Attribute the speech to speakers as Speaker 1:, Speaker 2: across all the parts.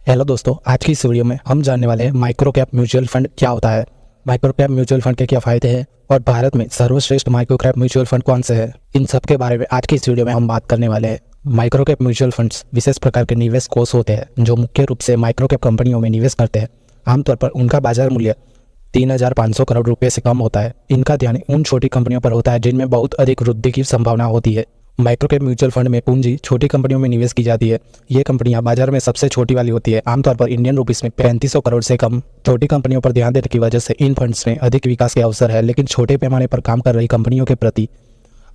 Speaker 1: Hello दोस्तों, आज की इस वीडियो में हम जानने वाले हैं माइक्रो कैप म्यूचुअल फंड क्या होता है, माइक्रो कैप म्यूचुअल फंड के क्या फायदे हैं और भारत में सर्वश्रेष्ठ माइक्रो कैप म्यूचुअल फंड कौन से हैं। इन सब के बारे में आज की इस वीडियो में हम बात करने वाले हैं। माइक्रो कैप म्यूचुअल फंड्स विशेष प्रकार के निवेश कोष होते हैं जो मुख्य रूप से माइक्रो कैप कंपनियों में निवेश करते हैं। आमतौर पर उनका बाजार मूल्य 3,500 करोड़ रुपए से कम होता है। इनका ध्यान उन छोटी कंपनियों पर होता है जिनमें बहुत अधिक वृद्धि की संभावना होती है। माइक्रो कैप म्यूचुअल फंड में पूंजी छोटी कंपनियों में निवेश की जाती है। ये कंपनियां बाजार में सबसे छोटी वाली होती है, आमतौर पर इंडियन रुपीस में 3500 करोड़ से कम। छोटी कंपनियों पर ध्यान देने की वजह से इन फंड्स में अधिक विकास के अवसर है, लेकिन छोटे पैमाने पर काम कर रही कंपनियों के प्रति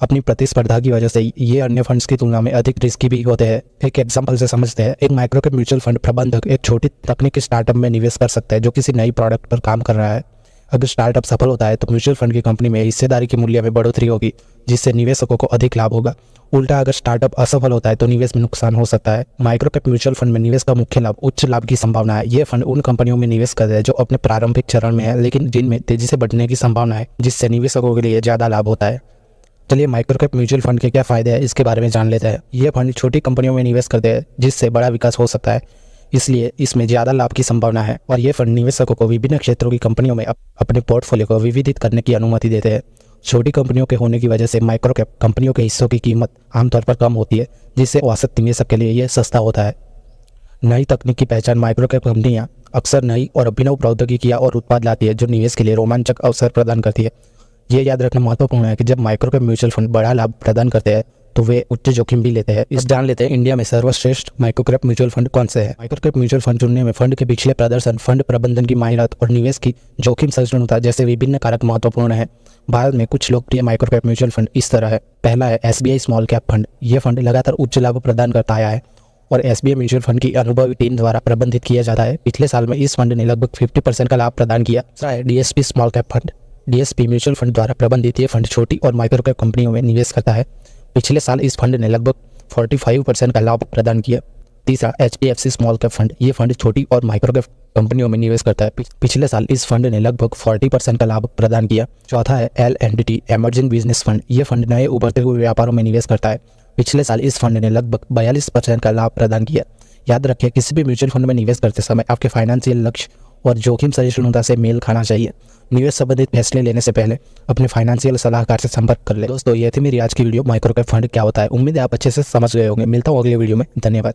Speaker 1: अपनी प्रतिस्पर्धा की वजह से ये अन्य फंड्स की तुलना में अधिक रिस्की भी होते हैं। एक एग्जांपल से समझते हैं। एक माइक्रो कैप म्यूचुअल फंड प्रबंधक एक छोटी तकनीकी स्टार्टअप में निवेश कर सकता है जो किसी नई प्रोडक्ट पर काम कर रहा है। अगर स्टार्टअप सफल होता है तो म्यूचुअल फंड की कंपनी में हिस्सेदारी के मूल्य में बढ़ोतरी होगी, जिससे निवेशकों को अधिक लाभ होगा। उल्टा अगर स्टार्टअप असफल होता है तो निवेश में नुकसान हो सकता है। माइक्रो कैप म्यूचुअल फंड में निवेश का मुख्य लाभ उच्च लाभ की संभावना है। ये फंड उन कंपनियों में निवेश करते हैं जो अपने प्रारंभिक चरण में है, लेकिन जिनमें तेजी से बढ़ने की संभावना है, जिससे निवेशकों के लिए ज्यादा लाभ होता है। चलिए माइक्रो कैप म्यूचुअल फंड के क्या फायदे हैं इसके बारे में जान लेते हैं। ये फंड छोटी कंपनियों में निवेश करते हैं जिससे बड़ा विकास हो सकता है, इसलिए इसमें ज़्यादा लाभ की संभावना है। और ये फंड निवेशकों को विभिन्न क्षेत्रों की कंपनियों में अपने पोर्टफोलियो को विविधित करने की अनुमति देते हैं। छोटी कंपनियों के होने की वजह से माइक्रो कैप कंपनियों के हिस्सों की कीमत आमतौर पर कम होती है, जिससे औसत निवेशक के लिए यह सस्ता होता है। नई तकनीक की पहचान माइक्रो कैप कंपनियां अक्सर नई और अभिनव प्रौद्योगिकियां और उत्पाद लाती है जो निवेश के लिए रोमांचक अवसर प्रदान करती है। ये याद रखना महत्वपूर्ण है कि जब माइक्रो कैप म्यूचुअल फंड बड़ा लाभ प्रदान करते हैं तो वे उच्च जोखिम भी लेते हैं। इस जान लेते हैं इंडिया में सर्वश्रेष्ठ माइक्रो कैप म्यूचुअल फंड कौन से हैं। माइक्रो कैप म्यूचुअल फंड चुनने में फंड के पिछले प्रदर्शन, फंड प्रबंधन की माहिरत और निवेश की जोखिम सहिष्णुता जैसे विभिन्न कारक महत्वपूर्ण है। भारत में कुछ लोकप्रिय माइक्रो कैप म्यूचुअल फंड इस तरह है। पहला है SBI स्मॉल कैप फंड। ये फंड लगातार उच्च लाभ प्रदान करता आया है और SBI म्यूचुअल फंड की अनुभवी टीम द्वारा प्रबंधित किया जाता है। पिछले साल में इस फंड ने लगभग 50% का लाभ प्रदान किया। दूसरा है DSP small cap fund. DSP mutual fund द्वारा प्रबंधित ये फंड छोटी और माइक्रो कैप कंपनियों में निवेश करता है। पिछले साल इस फंड ने लगभग 45% का लाभ प्रदान किया। तीसरा HDFC स्मॉल कैप फंड। ये फंड छोटी और माइक्रो कैप कंपनियों में निवेश करता है। पिछले साल इस फंड ने लगभग 40% का लाभ प्रदान किया। चौथा है L&T इमर्जिंग बिजनेस फंड। ये फंड नए उभरते हुए व्यापारों में निवेश करता है। पिछले साल इस फंड ने लगभग 42% का लाभ प्रदान किया। याद रखिए, किसी भी म्यूचुअल फंड में निवेश करते समय आपके फाइनेंशियल लक्ष्य और जोखिम सहिष्णुता से मेल खाना चाहिए। निवेश संबंधित फैसले लेने से पहले अपने फाइनेंशियल सलाहकार से संपर्क कर ले। दोस्तों, ये थी मेरी आज की वीडियो, माइक्रो कैप फंड क्या होता है। उम्मीद है आप अच्छे से समझ गए होंगे। मिलता हूँ अगले वीडियो में। धन्यवाद।